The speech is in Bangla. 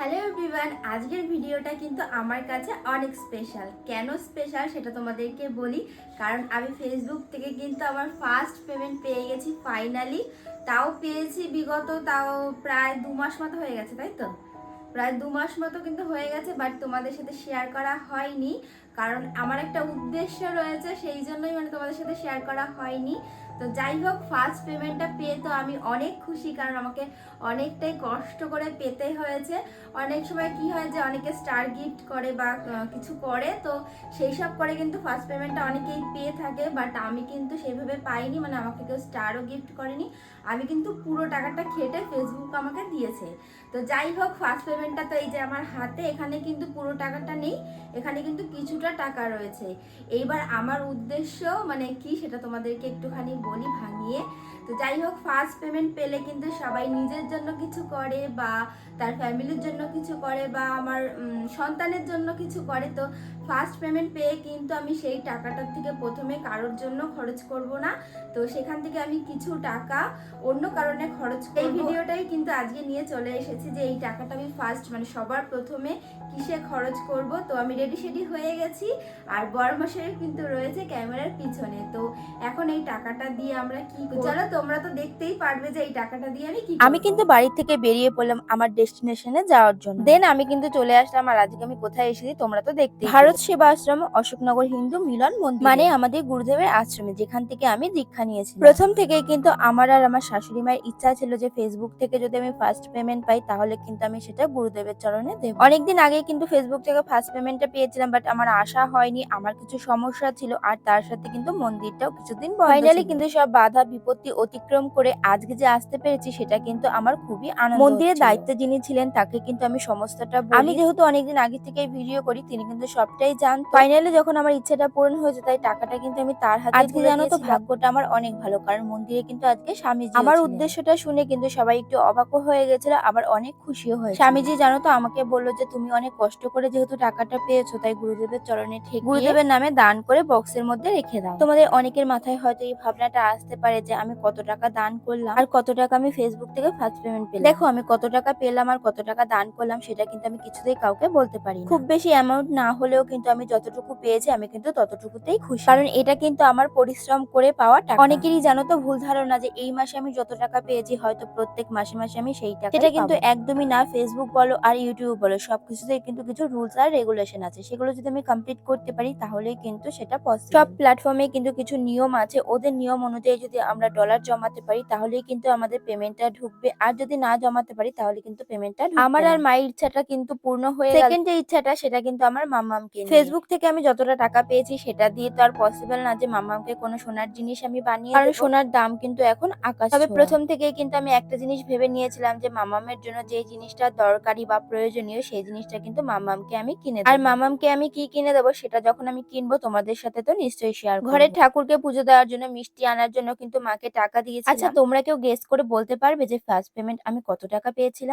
হ্যালো এভরিওয়ান, আজকের ভিডিওটা কিন্তু আমার কাছে অনেক স্পেশাল। কেন স্পেশাল সেটা তোমাদেরকে বলি। কারণ আমি ফেসবুক থেকে কিন্তু আমার ফার্স্ট পেমেন্ট পেয়ে গেছি ফাইনালি। তাও পেয়েছি তাও প্রায় 2 মাস মতো হয়ে গেছে, তাই তো? প্রায় 2 মাস মতো কিন্তু হয়ে গেছে, বাট তোমাদের সাথে শেয়ার করা হয়নি। কারণ আমার একটা উদ্দেশ্য রয়েছে, সেই জন্যই তোমাদের সাথে শেয়ার করা হয়নি। তো যাই হোক, ফার্স্ট পেমেন্টটা পেয়ে তো আমি অনেক খুশি, কারণ আমাকে অনেকটাই কষ্ট করে পেতে হয়েছে। অনেক সময় কি হয় যে অনেকে স্টার গিফট করে বা কিছু করে, তো সেই সব করে কিন্তু ফার্স্ট পেমেন্টটা অনেকেই পেয়ে থাকে, বাট আমি কিন্তু সেইভাবে পাইনি। আমাকে কেউ স্টারও গিফট করেনি, আমি কিন্তু পুরো টাকাটা খেটে ফেসবুক আমাকে দিয়েছে। তো যাই হোক, ফার্স্ট পেমেন্টটা তো এই যে আমার হাতে, এখানে কিন্তু পুরো টাকাটা নেই, এখানে কিন্তু কিছুটা টাকা রয়েছে। এইবার আমার উদ্দেশ্য কি সেটা তোমাদেরকে একটুখানি বলি ভাঙিয়ে। তো যাই হোক, ফার্স্ট পেমেন্ট পেলে কিন্তু সবাই নিজের জন্য কিছু করে বা তার ফ্যামিলির জন্য কিছু করে বা আমার সন্তানের জন্য কিছু করে। তো ফার্স্ট পেমেন্ট পেয়ে কিন্তু আমি সেই টাকাটার থেকে প্রথমে কারোর জন্য খরচ করব না, তো সেখান থেকে আমি কিছু টাকা অন্য কারণে খরচ করব। এই ভিডিওটাই কিন্তু আজকে নিয়ে চলে এসেছি যে এই টাকাটা আমি ফার্স্ট সবার প্রথমে কিসে খরচ করব। তো আমি রেডি সেডি হয়ে গেছি, আর বরমশাই কিন্তু রয়েছে ক্যামেরার পিছনে। তো এখন এই টাকাটা দিয়ে আমরা কি করব, চলো তোমরা তো দেখতেই পারবে যে এই টাকাটা দিয়ে আমি কি করব। আমি কিন্তু বাড়ি থেকে বেরিয়ে পড়লাম আমার ডেস্টিনেশনে যাওয়ার জন্য। দেন আমি কিন্তু চলে আসলাম, আর আজকে আমি কোথায় এসেছি তোমরা তো দেখতেই ভারত সেবা আশ্রম অশোকনগর হিন্দু মিলন মন্দির, মানে আমাদের গুরুদেবের আশ্রমে, যেখান থেকে আমি দীক্ষা নিয়েছি। প্রথম থেকেই কিন্তু আমার আর আমার শাশুড়ি মায়ের ইচ্ছা ছিল যে ফেসবুক থেকে যদি আমি ফার্স্ট পেমেন্ট পাই তাহলে কিন্তু আমি সেটা গুরুদেবের চরণে দেব। অনেকদিন আগে কিন্তু ফেসবুক থেকে ফার্স্ট পেমেন্টটা পেয়েছিলাম, বাট আমার আশা হয়নি, আমার কিছু সমস্যা ছিল, আর তার সাথে কিন্তু মন্দিরটাও কিছুদিন বন্ধ ছিল। ফাইনালি কিন্তু সব বাধা বিপত্তি অতিক্রম করে আজকে যে আসতে পেরেছি সেটা কিন্তু আমার খুবই আনন্দ। মন্দিরের দায়িত্বে যিনি ছিলেন তাকে কিন্তু আমি সমস্তটা বলি। আমি যেহেতু অনেকদিন আগে থেকে ভিডিও করি, তিনি কিন্তু সবটাই জানতো। ফাইনালি যখন আমার ইচ্ছাটা পূরণ হয়েছে, তাই টাকাটা কিন্তু আমি তার হাতে আজকে জানো তো ভাগ্যটা আমার অনেক ভালো, কারণ মন্দিরে কিন্তু আজকে স্বামীজি আমার উদ্দেশ্যটা শুনে কিন্তু সবাই একটু অবাকও হয়ে গেছিল, আবার অনেক খুশিও হয়েছে। স্বামীজি জানো তো আমাকে বললো যে তুমি অনেক কষ্ট করে যেহেতু টাকাটা পেয়েছো, তাই গুরুদেবের চরণে ঠেকিয়ে গুরুদেবের নামে দান করে বক্সের মধ্যে রেখে দাও। তোমাদের অনেকের মাথায় হয়তো এই ভাবনাটা আসতে পারে যে আমি কত টাকা দান করলাম আর কত টাকা আমি ফেসবুক থেকে ফার্স্ট পেমেন্ট পেলাম। দেখো, আমি কত টাকা পেলাম আর কত টাকা দান করলাম সেটা কিন্তু আমি কিছুতেই কাউকে বলতে পারি না। খুব বেশি অ্যামাউন্ট না হলেও কিন্তু আমি যতটুকু পেয়েছি আমি কিন্তু ততটুকুতেই খুশি, কারণ এটা কিন্তু আমার পরিশ্রম করে পাওয়া টাকা। অনেকেরই জানো তো ভুল ধারণা যে এই মাসে আমি যত টাকা পেয়েছি হয়তো প্রত্যেক মাসে মাসে আমি সেই টাকা, সেটা কিন্তু একদমই না। ফেসবুক বলো আর ইউটিউব বলো, সবকিছুতেই কিন্তু কিছু রুলস আর রেগুলেশন আছে, সেগুলো যদি আমি কমপ্লিট করতে পারি তাহলেই কিন্তু সেটা পসিবল। সব প্ল্যাটফর্মে কিন্তু কিছু নিয়ম আছে, ওদের নিয়ম অনুযায়ী যদি আমরা ডলার জমাতে পারি তাহলেই কিন্তু আমাদের পেমেন্টটা ঢুকবে, আর যদি না জমাতে পারি তাহলে কিন্তু পেমেন্টটা ঢুকবে না। আমার আর মায়ের ইচ্ছাটা কিন্তু পূর্ণ হয়ে গেল। সেকেন্ড যে ইচ্ছাটা সেটা কিন্তু আমার মাম্মামকে নিয়ে। ফেসবুক থেকে আমি যতটা টাকা পেয়েছি সেটা দিয়ে তো আর পসিবল না যে মাম্মামকে কোনো সোনার জিনিস আমি বানিয়ে দেব, কারণ সোনার দাম কিন্তু এখন আকাশ ছোঁয়া। তবে প্রথম থেকেই কিন্তু আমি একটা জিনিস ভেবে নিয়েছিলাম যে মাম্মামের জন্য যে জিনিসটা দরকারি বা প্রয়োজনীয় সেই জিনিসটা কিন্তু মাম্মামকে আমি কিনে দেব। আর মাম্মামকে আমি কি কিনে দেবো সেটা যখন আমি কিনবো তোমাদের সাথে তো নিশ্চয়ই শেয়ার করব। ঘরের ঠাকুরকে পুজো দেওয়ার জন্য মিষ্টি আনার জন্য কিন্তু মাকে টাকা দিয়েছিলাম। আচ্ছা, তোমরা কেউ গেস করে বলতে পারবে যে ফার্স্ট পেমেন্ট আমি কত টাকা পেয়েছিলাম?